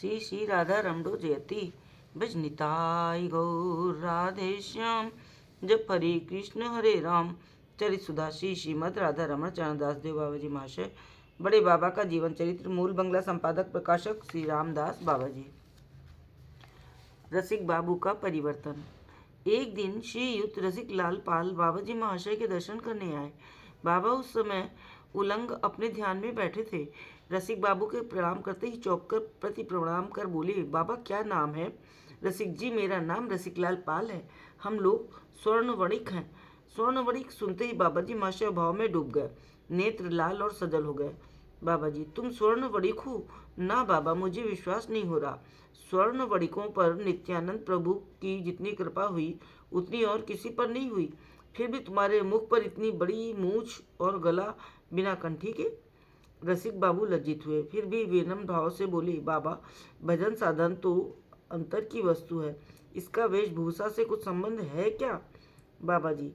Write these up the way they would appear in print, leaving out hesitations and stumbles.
श्री श्री राधा रमणो जयति भजनिताय गौर राधे श्याम। जप हरे कृष्ण हरे राम। चरित सुधा श्री श्रीमद राधा रमण चरण दास देव बाबा जी महाशय। बड़े बाबा का जीवन चरित्र। मूल बंगला संपादक प्रकाशक श्री रामदास बाबा जी। रसिक बाबू का परिवर्तन। एक दिन श्रीयुक्त रसिक लाल पाल बाबा जी महाशय के दर्शन करने आए। बाबा उस समय उलंग अपने ध्यान में बैठे थे। रसिक बाबू के प्रणाम करते ही चौंक कर प्रति प्रणाम कर बोले, बाबा क्या नाम है? रसिक जी, मेरा नाम रसिकलाल पाल है। हम लोग स्वर्णवणिक हैं। स्वर्णवणिक सुनते ही बाबा जी महाशय भाव में डूब गए। नेत्र लाल और सजल हो गए। बाबा जी, तुम स्वर्णवणिक हो? ना बाबा, मुझे विश्वास नहीं हो रहा। स्वर्णवणिकों पर नित्यानंद प्रभु की जितनी कृपा हुई उतनी और किसी पर नहीं हुई। फिर भी तुम्हारे मुख पर इतनी बड़ी मूछ और गला बिना कंठी के। रसिक बाबू लज्जित हुए, फिर भी विनम्र भाव से बोले, बाबा भजन साधन तो अंतर की वस्तु है, इसका वेशभूषा से कुछ संबंध है क्या? बाबा जी,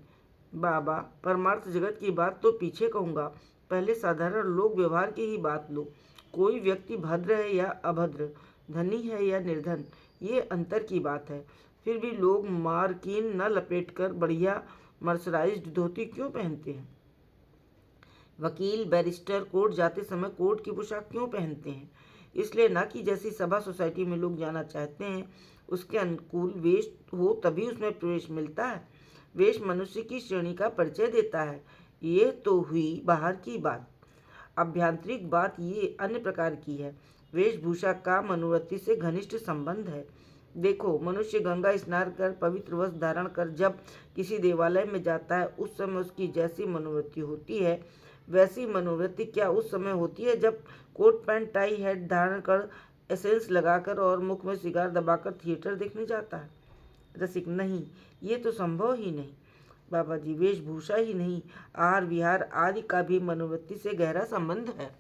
बाबा परमार्थ जगत की बात तो पीछे कहूँगा, पहले साधारण लोक व्यवहार की ही बात लो। कोई व्यक्ति भद्र है या अभद्र, धनी है या निर्धन, ये अंतर की बात है। फिर भी लोग मार्किन न लपेटकर बढ़िया मर्सराइज्ड धोती क्यों पहनते हैं? वकील बैरिस्टर कोर्ट जाते समय कोर्ट की पोशाक क्यों पहनते हैं? इसलिए ना कि जैसी सभा सोसाइटी में लोग जाना चाहते हैं उसके अनुकूल वेश हो तभी उसमें प्रवेश मिलता है। वेश मनुष्य की श्रेणी का परिचय देता है। ये तो हुई बाहर की बात। आभ्यंतरिक बात ये अन्य प्रकार की है। वेशभूषा का मनोवृत्ति से घनिष्ठ संबंध है। देखो, मनुष्य गंगा स्नान कर पवित्र वस्त्र धारण कर जब किसी देवालय में जाता है उस समय उसकी जैसी मनोवृत्ति होती है वैसी मनोवृत्ति क्या उस समय होती है जब कोट पैंट टाई हेड धारण कर एसेंस लगाकर और मुख में सिगार दबाकर थिएटर देखने जाता है? रसिक, नहीं, ये तो संभव ही नहीं। बाबा जी, वेशभूषा ही नहीं, आहार विहार आदि का भी मनोवृत्ति से गहरा संबंध है।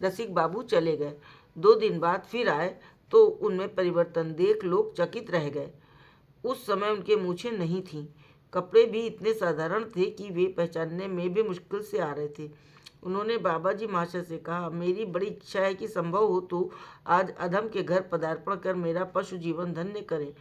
रसिक बाबू चले गए। 2 दिन बाद फिर आए तो उनमें परिवर्तन देख लोग चकित रह गए। उस समय उनके मूछें नहीं थीं। कपड़े भी इतने साधारण थे कि वे पहचानने में भी मुश्किल से आ रहे थे। उन्होंने बाबा जी महाशय से कहा, मेरी बड़ी इच्छा है कि संभव हो तो आज अधम के घर पदार्पण कर मेरा पशु जीवन धन्य करें।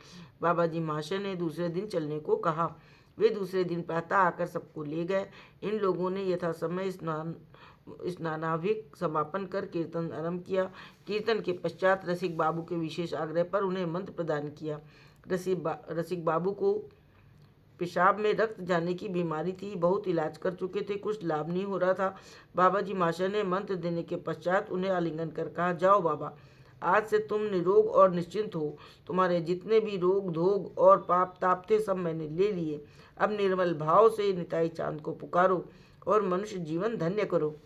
बाबा जी महाशय ने दूसरे दिन चलने को कहा। वे दूसरे दिन प्रातः आकर सबको ले गए। इन लोगों ने यथासमय स्नानाभिक समापन कर कीर्तन आरंभ किया। कीर्तन के पश्चात रसिक बाबू के विशेष आग्रह पर उन्हें मंत्र प्रदान किया। रसिक बाबू को पेशाब में रक्त जाने की बीमारी थी। बहुत इलाज कर चुके थे, कुछ लाभ नहीं हो रहा था। बाबा जी महाशय ने मंत्र देने के पश्चात उन्हें आलिंगन कर कहा, जाओ बाबा, आज से तुम निरोग और निश्चिंत हो। तुम्हारे जितने भी रोग धोग और पाप ताप थे सब मैंने ले लिए। अब निर्मल भाव से निताई चांद को पुकारो और मनुष्य जीवन धन्य करो।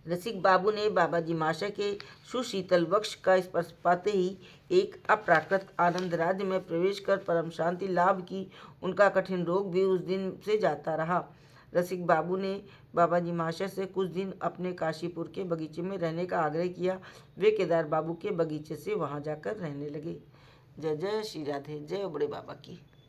रसिक बाबू ने बाबा जी महाशय के सुशीतल वक्ष का स्पर्श पाते ही एक अप्राकृत आनंद राज्य में प्रवेश कर परम शांति लाभ की। उनका कठिन रोग भी उस दिन से जाता रहा। रसिक बाबू ने बाबा जी महाशय से कुछ दिन अपने काशीपुर के बगीचे में रहने का आग्रह किया। वे केदार बाबू के बगीचे से वहां जाकर रहने लगे। जय जय श्री राधे। जय बड़े बाबा की।